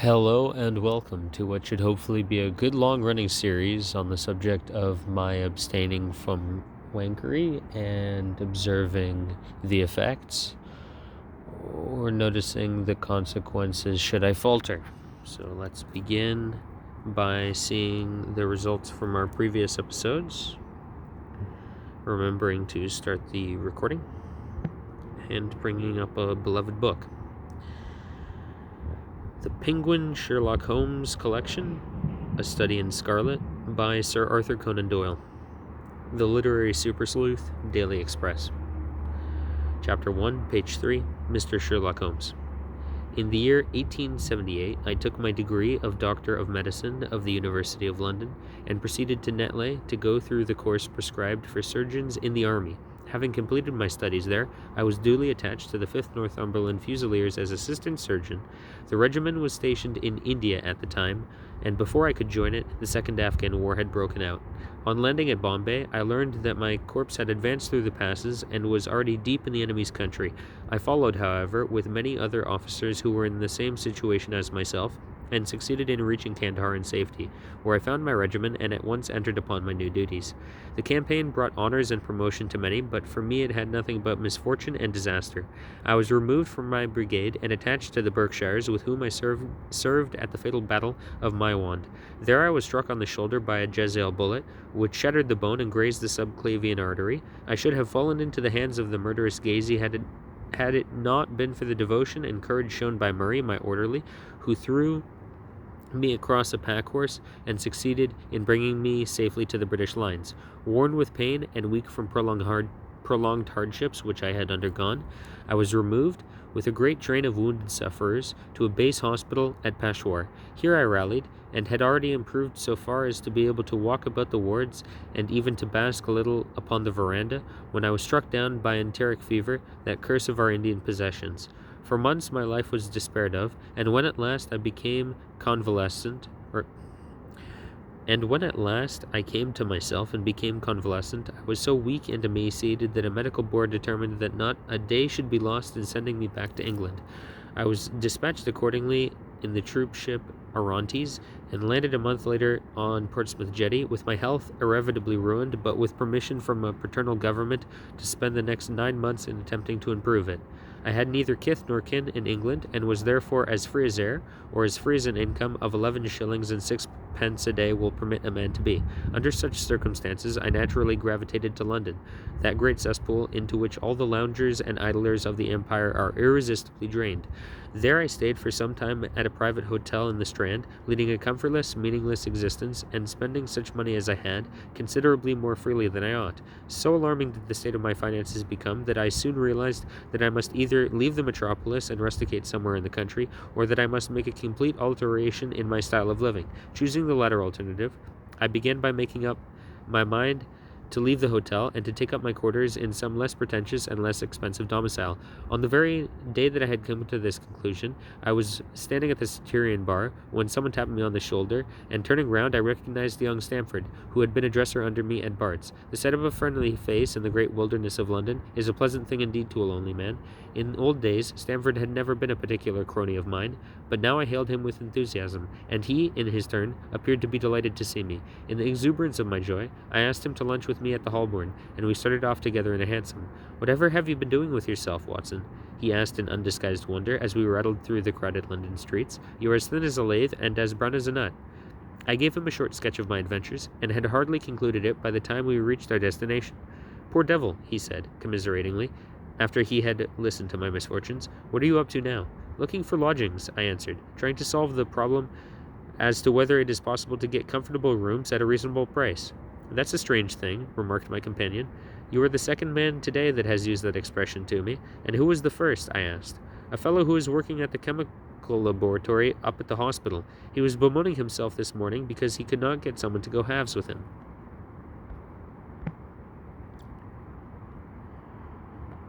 Hello and welcome to what should hopefully be a good long running series on the subject of my abstaining from wankery and observing the effects or noticing the consequences should I falter. So let's begin by seeing the results from our previous episodes, remembering to start the recording and bringing up a beloved book. The Penguin Sherlock Holmes Collection, A Study in Scarlet, by Sir Arthur Conan Doyle. The Literary Super Sleuth, Daily Express. Chapter 1, page 3, Mr. Sherlock Holmes. In the year 1878, I took my degree of Doctor of Medicine of the University of London and proceeded to Netley to go through the course prescribed for surgeons in the army. Having completed my studies there, I was duly attached to the 5th Northumberland Fusiliers as assistant surgeon. The regiment was stationed in India at the time, and before I could join it, the Second Afghan War had broken out. On landing at Bombay, I learned that my corps had advanced through the passes and was already deep in the enemy's country. I followed, however, with many other officers who were in the same situation as myself, and succeeded in reaching Kandahar in safety, where I found my regiment and at once entered upon my new duties. The campaign brought honors and promotion to many, but for me it had nothing but misfortune and disaster. I was removed from my brigade and attached to the Berkshires, with whom I served at the fatal battle of Maiwand. There I was struck on the shoulder by a Jezail bullet, which shattered the bone and grazed the subclavian artery. I should have fallen into the hands of the murderous Gazy had it not been for the devotion and courage shown by Murray, my orderly, who threw me across a pack horse and succeeded in bringing me safely to the British lines. Worn with pain and weak from prolonged hardships which I had undergone, I was removed with a great train of wounded sufferers to a base hospital at Peshawar. Here I rallied, and had already improved so far as to be able to walk about the wards and even to bask a little upon the veranda, when I was struck down by enteric fever, that curse of our Indian possessions. For months my life was despaired of, and when at last I came to myself and became convalescent, I was so weak and emaciated that a medical board determined that not a day should be lost in sending me back to England. I was dispatched accordingly in the troop ship Orontes, and landed a month later on Portsmouth Jetty, with my health irrevocably ruined, but with permission from a paternal government to spend the next 9 months in attempting to improve it. I had neither kith nor kin in England, and was therefore as free as air, or as free as an income of 11 shillings and 6 pence a day will permit a man to be. Under such circumstances, I naturally gravitated to London, that great cesspool into which all the loungers and idlers of the empire are irresistibly drained. There I stayed for some time at a private hotel in the Strand, leading a comfortless, meaningless existence, and spending such money as I had, considerably more freely than I ought. So alarming did the state of my finances become, that I soon realized that I must either leave the metropolis and rusticate somewhere in the country, or that I must make a complete alteration in my style of living. Choosing the latter alternative, I began by making up my mind to leave the hotel and to take up my quarters in some less pretentious and less expensive domicile. On the very day that I had come to this conclusion, I was standing at the Centurion bar when someone tapped me on the shoulder, and turning round I recognized young Stamford, who had been a dresser under me at Bart's. The sight of a friendly face in the great wilderness of London is a pleasant thing indeed to a lonely man. In old days, Stamford had never been a particular crony of mine, but now I hailed him with enthusiasm, and he, in his turn, appeared to be delighted to see me. In the exuberance of my joy, I asked him to lunch with me at the Holborn, and we started off together in a hansom. "Whatever have you been doing with yourself, Watson?" he asked in undisguised wonder as we rattled through the crowded London streets. "You are as thin as a lathe and as brown as a nut." I gave him a short sketch of my adventures, and had hardly concluded it by the time we reached our destination. "Poor devil," he said, commiseratingly, after he had listened to my misfortunes. "What are you up to now?" "Looking for lodgings," I answered, "trying to solve the problem as to whether it is possible to get comfortable rooms at a reasonable price." "That's a strange thing," remarked my companion. "You are the second man today that has used that expression to me." "And who was the first?" I asked. "A fellow who is working at the chemical laboratory up at the hospital. He was bemoaning himself this morning because he could not get someone to go halves with him."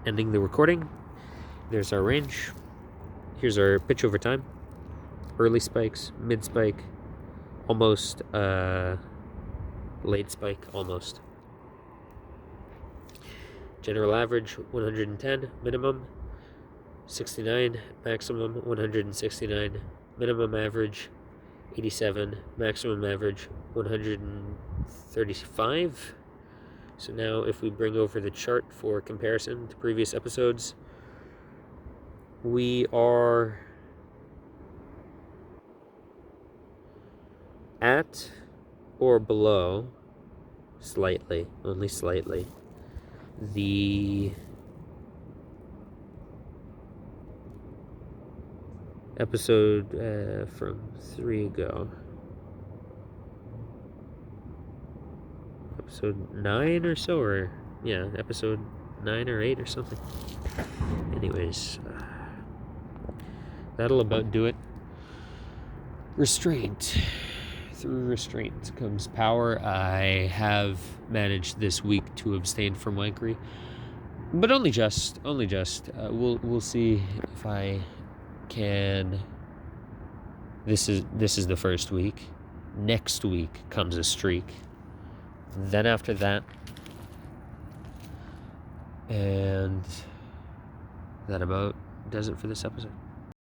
Ending the recording. There's our range. Here's our pitch over time. Early spikes, mid spike, almost late spike, almost. General average 110 minimum, 69 maximum, 169 minimum average 87, maximum average 135. So now if we bring over the chart for comparison to previous episodes, we are at or below slightly, only slightly, the episode from 3 ago. Episode 9 or so, or yeah, episode 9 or 8 or something. Anyways, that'll about do it. Restraint. Through restraint comes power. I have managed this week to abstain from wankery, but only just. We'll see if I can. This is the first week. Next week comes a streak. Then after that, and that about does it for this episode.